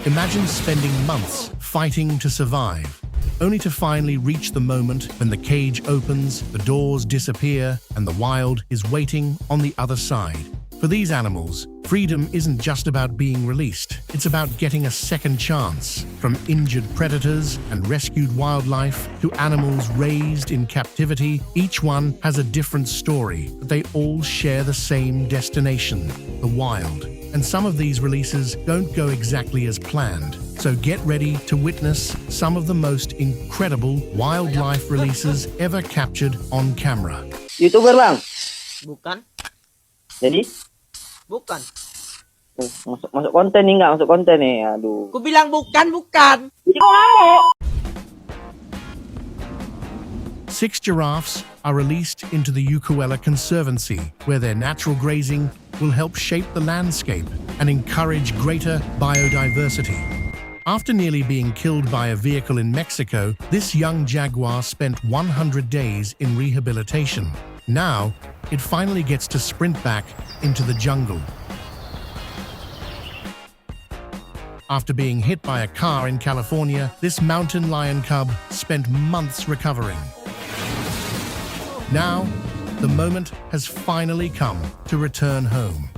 Imagine spending months fighting to survive, only to finally reach the moment when the cage opens, the doors disappear, and the wild is waiting on the other side. For these animals, freedom isn't just about being released. It's about getting a second chance. From injured predators and rescued wildlife to animals raised in captivity, each one has a different story, but they all share the same destination, the wild. And some of these releases don't go exactly as planned. So get ready to witness some of the most incredible wildlife releases ever captured on camera. YouTuber lang? Bukan. Jadi? Bukan. Masuk konten nih nggak? Masuk konten nih. Aduh. Ku bilang bukan. Jadi kok ngamuk? 6 giraffes are released into the Ucuella Conservancy, where their natural grazing will help shape the landscape and encourage greater biodiversity. After nearly being killed by a vehicle in Mexico, this young jaguar spent 100 days in rehabilitation. Now, it finally gets to sprint back into the jungle. After being hit by a car in California, this mountain lion cub spent months recovering. Now, the moment has finally come to return home.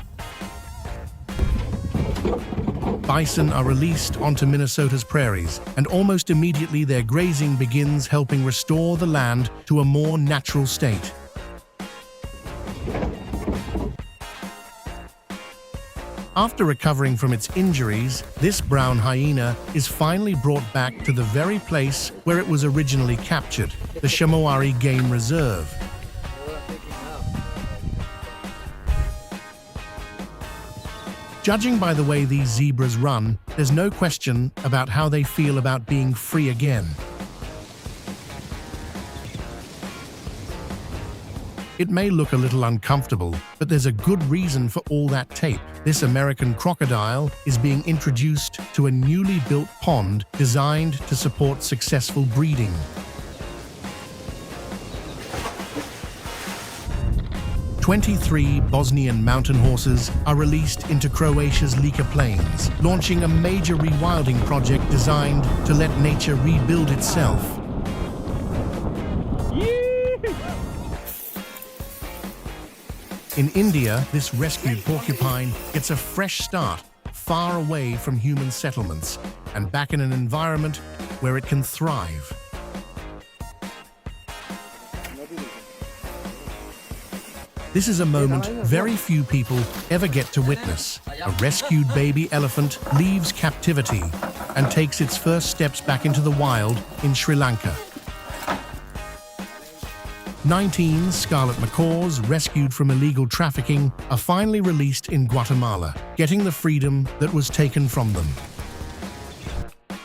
Bison are released onto Minnesota's prairies, and almost immediately their grazing begins, helping restore the land to a more natural state. After recovering from its injuries, this brown hyena is finally brought back to the very place where it was originally captured, the Shamawari Game Reserve. Judging by the way these zebras run, there's no question about how they feel about being free again. It may look a little uncomfortable, but there's a good reason for all that tape. This American crocodile is being introduced to a newly built pond designed to support successful breeding. "23 Bosnian mountain horses are released into Croatia's Lika Plains, launching a major rewilding project designed to let nature rebuild itself. In India, this rescued porcupine gets a fresh start, far away from human settlements, and back in an environment where it can thrive. This is a moment very few people ever get to witness. A rescued baby elephant leaves captivity and takes its first steps back into the wild in Sri Lanka. 19 scarlet macaws rescued from illegal trafficking are finally released in Guatemala, getting the freedom that was taken from them.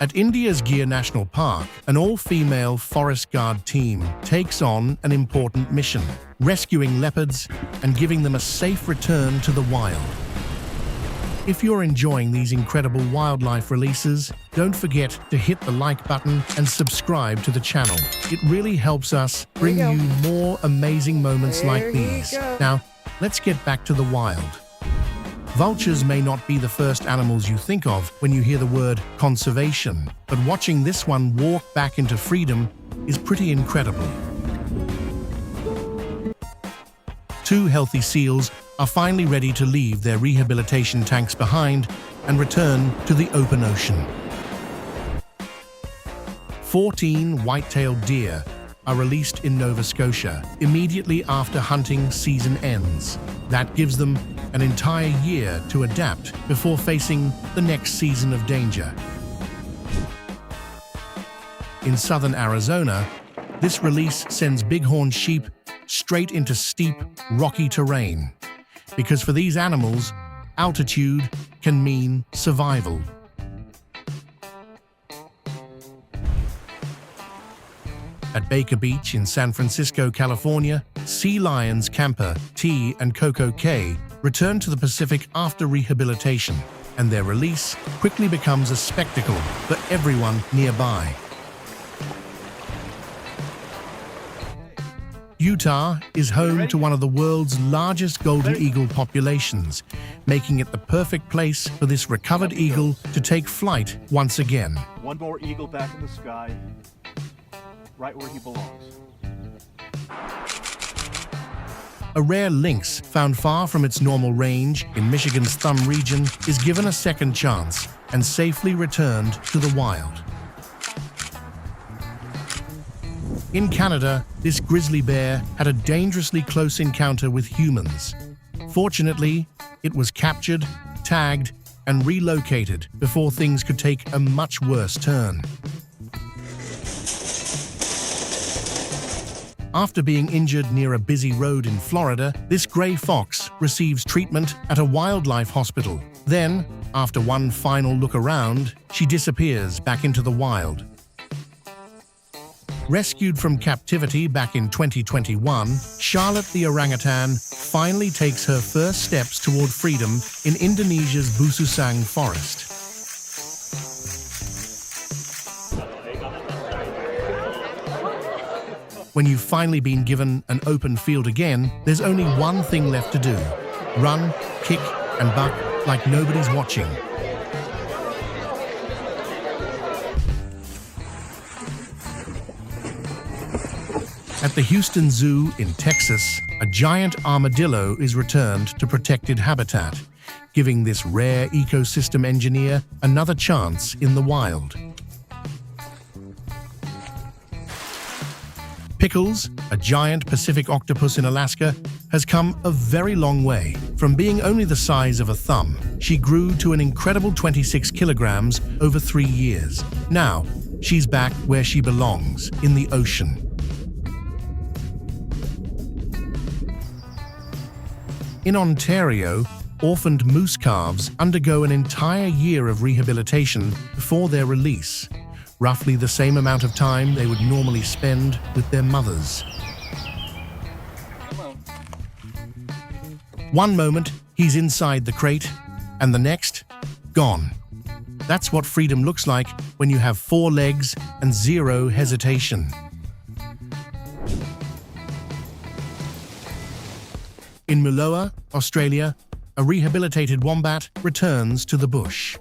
At India's Gir National Park, an all-female forest guard team takes on an important mission, rescuing leopards and giving them a safe return to the wild. If you're enjoying these incredible wildlife releases, don't forget to hit the like button and subscribe to the channel. It really helps us bring you more amazing moments like these. Now, let's get back to the wild. Vultures may not be the first animals you think of when you hear the word conservation, but watching this one walk back into freedom is pretty incredible. 2 healthy seals are finally ready to leave their rehabilitation tanks behind and return to the open ocean. 14 white-tailed deer are released in Nova Scotia immediately after hunting season ends. That gives them an entire year to adapt before facing the next season of danger. In southern Arizona, this release sends bighorn sheep straight into steep, rocky terrain. Because for these animals, altitude can mean survival. At Baker Beach in San Francisco, California, sea lions Camper, T, and Coco K return to the Pacific after rehabilitation, and their release quickly becomes a spectacle for everyone nearby. Utah is home to one of the world's largest golden eagle populations, making it the perfect place for this recovered eagle to take flight once again. One more eagle back in the sky, right where he belongs. A rare lynx found far from its normal range in Michigan's Thumb region is given a second chance and safely returned to the wild. In Canada, this grizzly bear had a dangerously close encounter with humans. Fortunately, it was captured, tagged, and relocated before things could take a much worse turn. After being injured near a busy road in Florida, this gray fox receives treatment at a wildlife hospital. Then, after one final look around, she disappears back into the wild. Rescued from captivity back in 2021, Charlotte the orangutan finally takes her first steps toward freedom in Indonesia's Bususang forest. When you've finally been given an open field again, there's only one thing left to do: run, kick, and buck like nobody's watching. At the Houston Zoo in Texas, a giant armadillo is returned to protected habitat, giving this rare ecosystem engineer another chance in the wild. Pickles, a giant Pacific octopus in Alaska, has come a very long way. From being only the size of a thumb, she grew to an incredible 26 kilograms over 3 years. Now, she's back where she belongs, in the ocean. In Ontario, orphaned moose calves undergo an entire year of rehabilitation before their release, roughly the same amount of time they would normally spend with their mothers. One moment, he's inside the crate, and the next, gone. That's what freedom looks like when you have 4 legs and 0 hesitation. In Muloa, Australia, a rehabilitated wombat returns to the bush,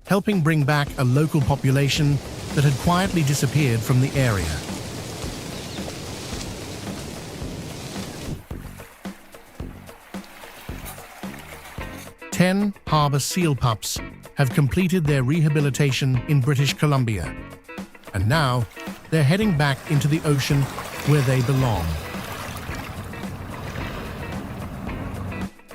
helping bring back a local population that had quietly disappeared from the area. Ten harbour seal pups have completed their rehabilitation in British Columbia, and now they're heading back into the ocean where they belong.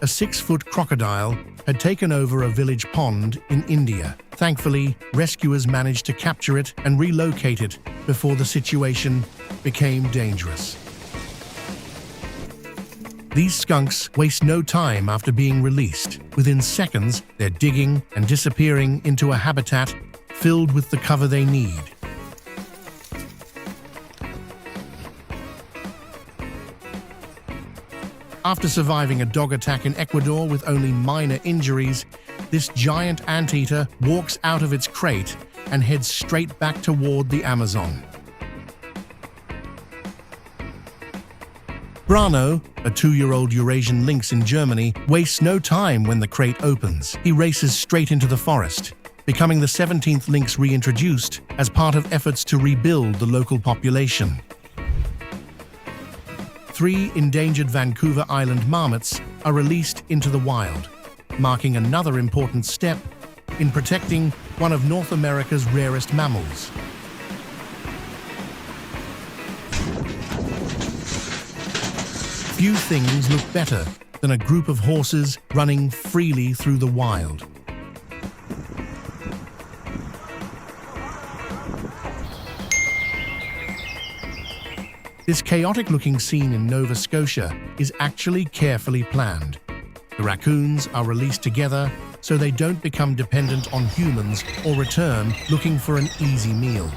A 6-foot crocodile had taken over a village pond in India. Thankfully, rescuers managed to capture it and relocate it before the situation became dangerous. These skunks waste no time after being released. Within seconds, they're digging and disappearing into a habitat filled with the cover they need. After surviving a dog attack in Ecuador with only minor injuries, this giant anteater walks out of its crate and heads straight back toward the Amazon. Brano, a 2-year-old Eurasian lynx in Germany, wastes no time when the crate opens. He races straight into the forest, becoming the 17th lynx reintroduced as part of efforts to rebuild the local population. 3 endangered Vancouver Island marmots are released into the wild, marking another important step in protecting one of North America's rarest mammals. Few things look better than a group of horses running freely through the wild. This chaotic-looking scene in Nova Scotia is actually carefully planned. The raccoons are released together so they don't become dependent on humans or return looking for an easy meal.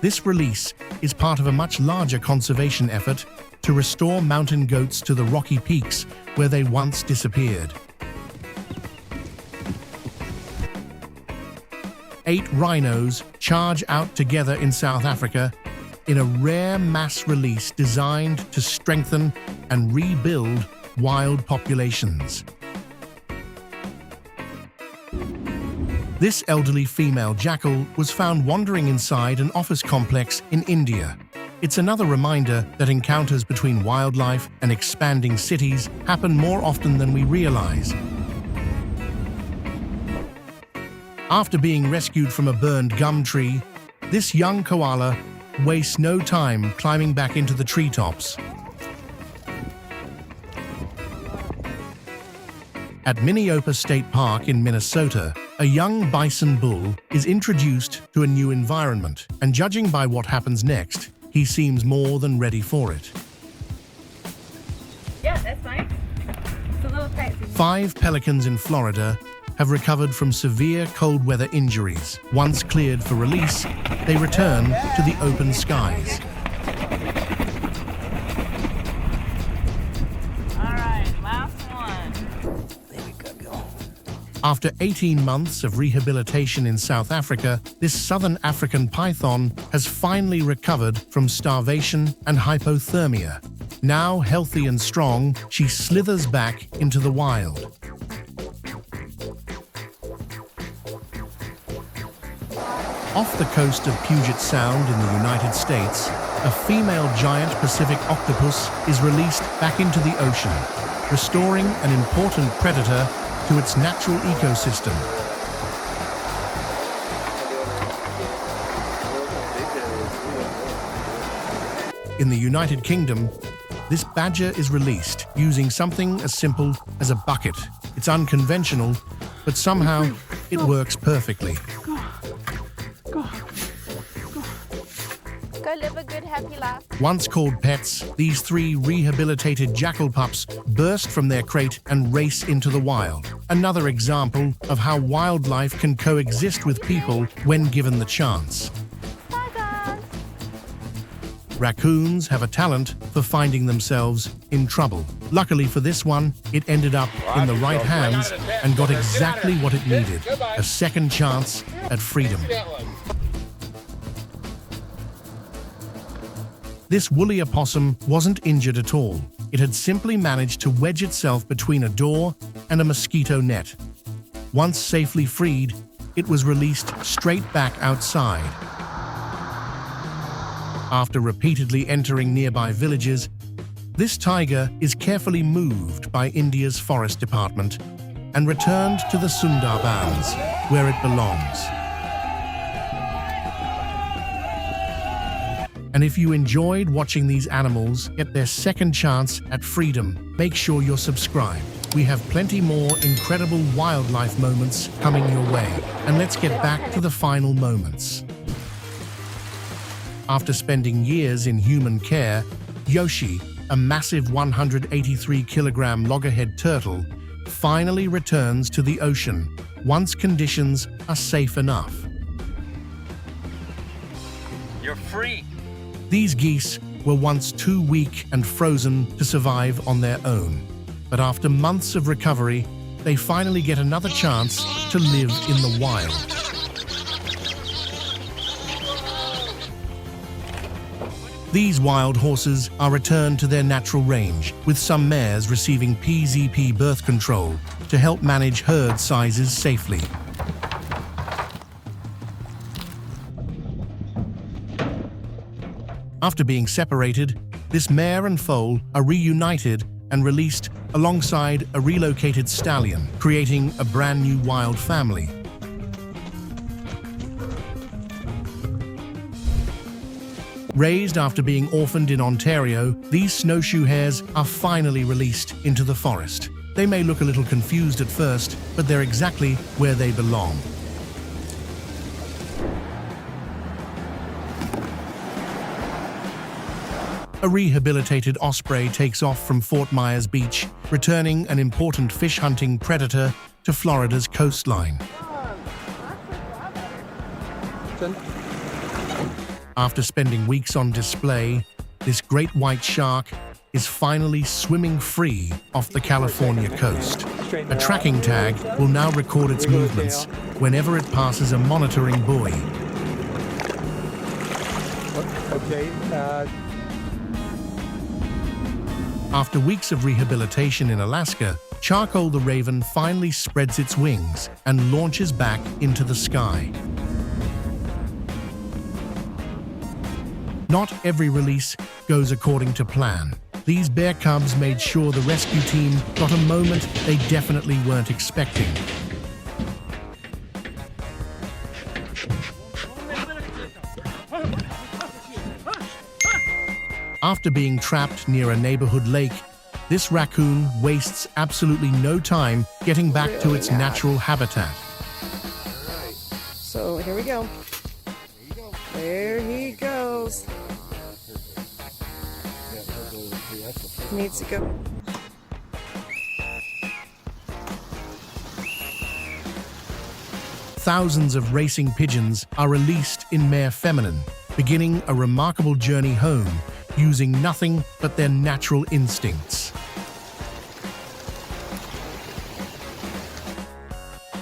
This release is part of a much larger conservation effort to restore mountain goats to the rocky peaks where they once disappeared. 8 rhinos charge out together in South Africa in a rare mass release designed to strengthen and rebuild wild populations. This elderly female jackal was found wandering inside an office complex in India. It's another reminder that encounters between wildlife and expanding cities happen more often than we realize. After being rescued from a burned gum tree, this young koala wastes no time climbing back into the treetops. At Minneopa State Park in Minnesota, a young bison bull is introduced to a new environment, and judging by what happens next, he seems more than ready for it. Yeah, that's fine. It's a little taxi. 5 pelicans in Florida have recovered from severe cold weather injuries. Once cleared for release, they return to the open skies. All right, last one. After 18 months of rehabilitation in South Africa, this southern African python has finally recovered from starvation and hypothermia. Now healthy and strong, she slithers back into the wild. Off the coast of Puget Sound in the United States, a female giant Pacific octopus is released back into the ocean, restoring an important predator to its natural ecosystem. In the United Kingdom, this badger is released using something as simple as a bucket. It's unconventional, but somehow it works perfectly. Go live a good, happy life. Once called pets, these 3 rehabilitated jackal pups burst from their crate and race into the wild. Another example of how wildlife can coexist with people when given the chance. Bye, guys. Raccoons have a talent for finding themselves in trouble. Luckily for this one, it ended up in the right hands and got exactly what it needed, a second chance at freedom. This woolly opossum wasn't injured at all. It had simply managed to wedge itself between a door and a mosquito net. Once safely freed, it was released straight back outside. After repeatedly entering nearby villages, this tiger is carefully moved by India's forest department and returned to the Sundarbans, where it belongs. And if you enjoyed watching these animals get their second chance at freedom, make sure you're subscribed. We have plenty more incredible wildlife moments coming your way. And let's get back to the final moments. After spending years in human care, Yoshi, a massive 183-kilogram loggerhead turtle, finally returns to the ocean once conditions are safe enough. You're free. These geese were once too weak and frozen to survive on their own. But after months of recovery, they finally get another chance to live in the wild. These wild horses are returned to their natural range, with some mares receiving PZP birth control to help manage herd sizes safely. After being separated, this mare and foal are reunited and released alongside a relocated stallion, creating a brand new wild family. Raised after being orphaned in Ontario, these snowshoe hares are finally released into the forest. They may look a little confused at first, but they're exactly where they belong. A rehabilitated osprey takes off from Fort Myers Beach, returning an important fish-hunting predator to Florida's coastline. After spending weeks on display, this great white shark is finally swimming free off the California coast. A tracking tag will now record its movements whenever it passes a monitoring buoy. Okay. After weeks of rehabilitation in Alaska, Charcoal the Raven finally spreads its wings and launches back into the sky. Not every release goes according to plan. These bear cubs made sure the rescue team got a moment they definitely weren't expecting. After being trapped near a neighborhood lake, this raccoon wastes absolutely no time getting back to its natural habitat. So here we go. There he goes. Needs to go. Thousands of racing pigeons are released in mare feminine, beginning a remarkable journey home using nothing but their natural instincts.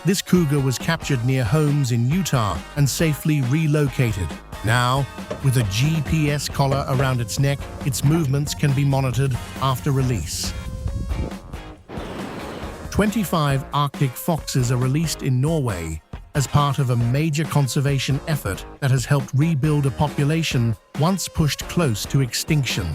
This cougar was captured near homes in Utah and safely relocated. Now, with a GPS collar around its neck, its movements can be monitored after release. 25 Arctic foxes are released in Norway as part of a major conservation effort that has helped rebuild a population once pushed close to extinction.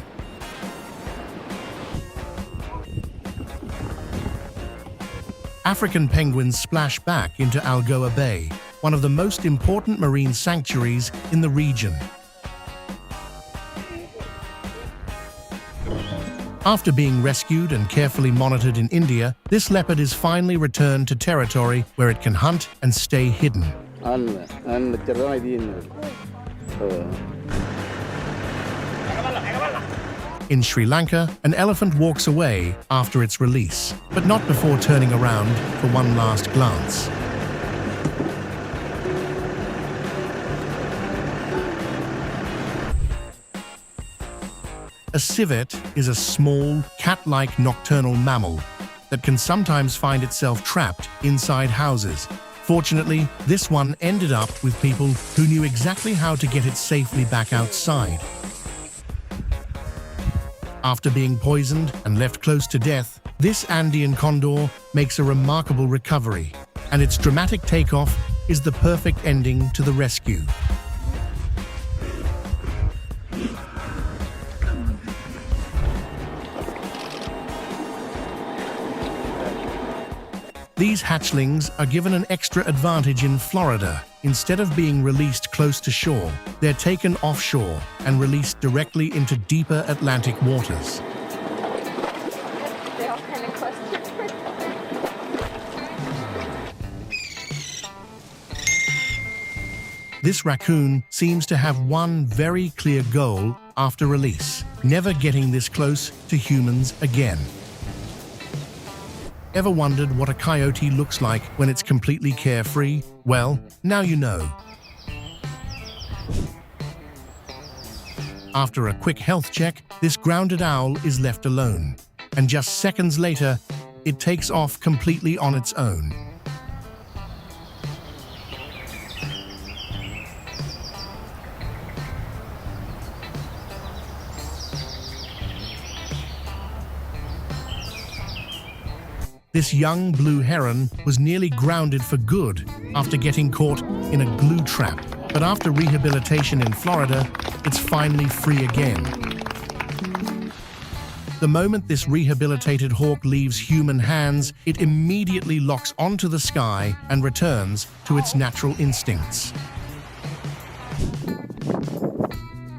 African penguins splash back into Algoa Bay, one of the most important marine sanctuaries in the region. After being rescued and carefully monitored in India, this leopard is finally returned to territory where it can hunt and stay hidden. In Sri Lanka, an elephant walks away after its release, but not before turning around for one last glance. A civet is a small, cat-like nocturnal mammal that can sometimes find itself trapped inside houses. Fortunately, this one ended up with people who knew exactly how to get it safely back outside. After being poisoned and left close to death, this Andean condor makes a remarkable recovery, and its dramatic takeoff is the perfect ending to the rescue. These hatchlings are given an extra advantage in Florida. Instead of being released close to shore, they're taken offshore and released directly into deeper Atlantic waters. They all kind of clustered. This raccoon seems to have one very clear goal after release: never getting this close to humans again. Ever wondered what a coyote looks like when it's completely carefree? Well, now you know. After a quick health check, this grounded owl is left alone, and just seconds later, it takes off completely on its own. This young blue heron was nearly grounded for good after getting caught in a glue trap. But after rehabilitation in Florida, it's finally free again. The moment this rehabilitated hawk leaves human hands, it immediately locks onto the sky and returns to its natural instincts.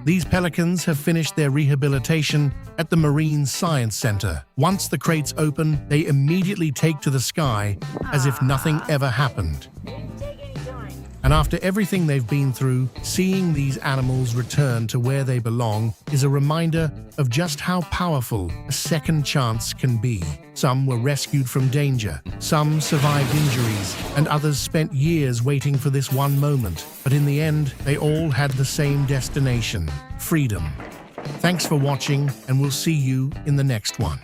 These pelicans have finished their rehabilitation at the Marine Science Center. Once the crates open, they immediately take to the sky as if nothing ever happened. And after everything they've been through, seeing these animals return to where they belong is a reminder of just how powerful a second chance can be. Some were rescued from danger, some survived injuries, and others spent years waiting for this one moment. But in the end, they all had the same destination: freedom. Thanks for watching, and we'll see you in the next one.